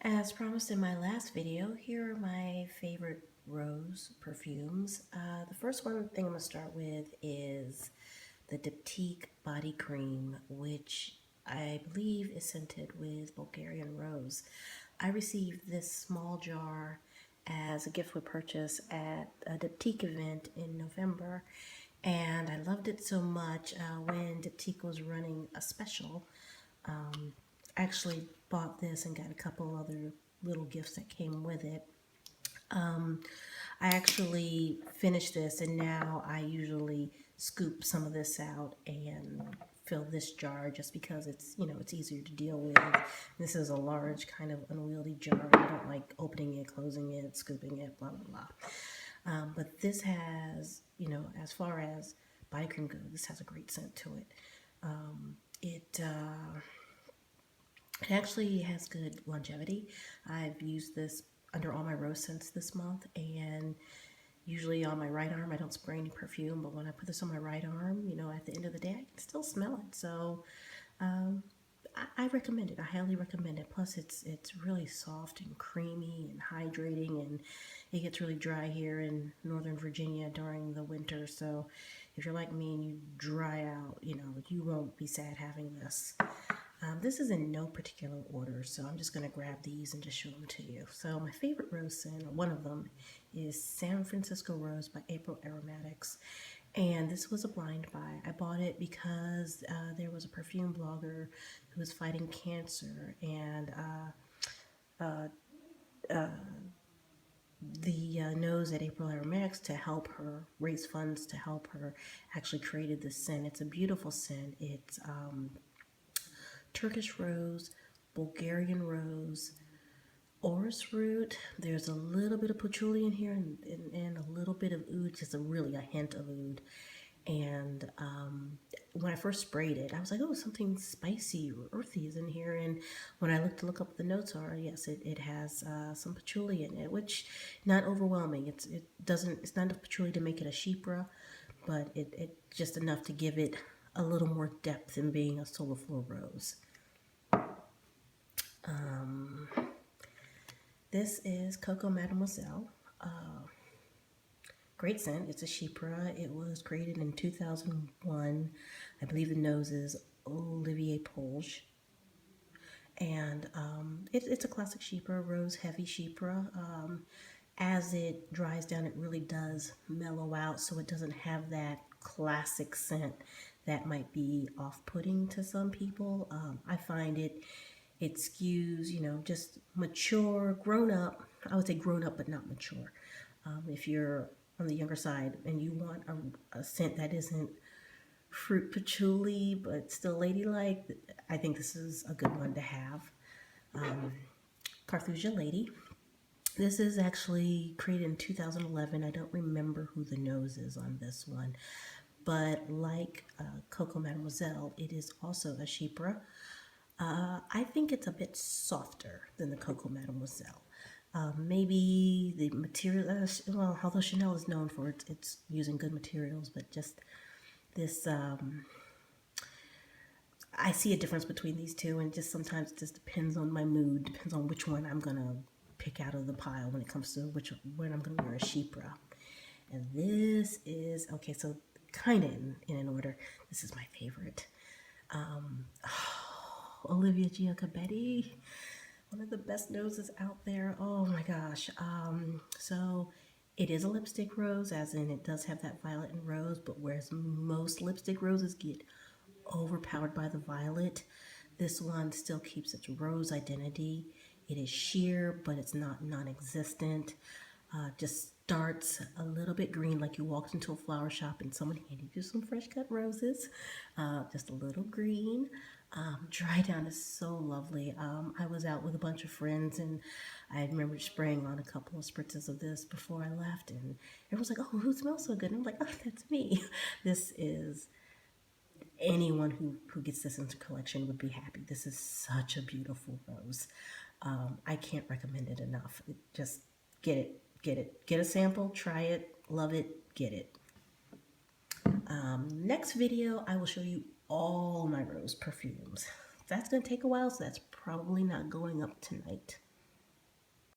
As promised in my last video, here are my favorite rose perfumes. The first thing I'm going to start with is the Diptyque Body Creme, which I believe is scented with Bulgarian Rose. I received this small jar as a gift with purchase at a Diptyque event in November, and I loved it so much when Diptyque was running a special. I actually bought this and got a couple other little gifts that came with it. I actually finished this, and now I usually scoop some of this out and fill this jar just because it's, it's easier to deal with. This is a large kind of unwieldy jar. I don't like opening it, closing it, scooping it, blah, blah, blah. But this has, as far as body cream goes, this has a great scent to it. It actually has good longevity. I've used this under all my rose scents this month, and usually on my right arm I don't spray any perfume, but when I put this on my right arm, at the end of the day I can still smell it. So I recommend it. I highly recommend it. Plus it's really soft and creamy and hydrating, and it gets really dry here in Northern Virginia during the winter. So if you're like me and you dry out, you won't be sad having this. This is in no particular order, so I'm just going to grab these and just show them to you. So my favorite rose scent, or one of them, is San Francisco Rose by Aromatics. And this was a blind buy. I bought it because there was a perfume blogger who was fighting cancer, and the nose at Aromatics, to help her raise funds to help her, actually created this scent. It's a beautiful scent. It's Turkish rose, Bulgarian rose, orris root. There's a little bit of patchouli in here, and a little bit of oud, just really a hint of oud. And when I first sprayed it, I was like, oh, something spicy or earthy is in here. And when I look up what the notes are, yes, it has some patchouli in it, which not overwhelming. It's not enough patchouli to make it a Chypre, but it just enough to give it a little more depth in being a soulful rose. This is Coco Mademoiselle. Great scent. It's a Chypre. It was created in 2001. I believe the nose is Olivier Polges. And it's a classic Chypre, rose heavy Chypre. As it dries down, it really does mellow out, so it doesn't have that classic scent that might be off-putting to some people. I find it skews, just mature, grown up. I would say grown up, but not mature. If you're on the younger side and you want a scent that isn't fruit patchouli but still ladylike, I think this is a good one to have. Carthusia Lady. This is actually created in 2011. I don't remember who the nose is on this one, but like Coco Mademoiselle, it is also a Chypre. I think it's a bit softer than the Coco Mademoiselle. Maybe the material, well, although Chanel is known for it's using good materials, but just this, I see a difference between these two, and just sometimes it just depends on my mood, depends on which one I'm going to pick out of the pile when it comes to when I'm going to wear a Chypre. And this is, okay, so kind of in an order, this is my favorite. Olivier Giacobetti, one of the best noses out there. Oh my gosh. So it is a lipstick rose, as in it does have that violet and rose, but whereas most lipstick roses get overpowered by the violet, this one still keeps its rose identity. It is sheer, but it's not non-existent. Just starts a little bit green, like you walked into a flower shop and someone handed you some fresh cut roses. Just a little green. Dry down is so lovely. I was out with a bunch of friends, and I remember spraying on a couple of spritzes of this before I left, and everyone's like, oh, who smells so good? And I'm like, oh, that's me. This is, anyone who gets this into collection would be happy. This is such a beautiful rose. I can't recommend it enough. Just get it. Get a sample, try it, love it, get it. Next video, I will show you all my rose perfumes. That's going to take a while, so that's probably not going up tonight.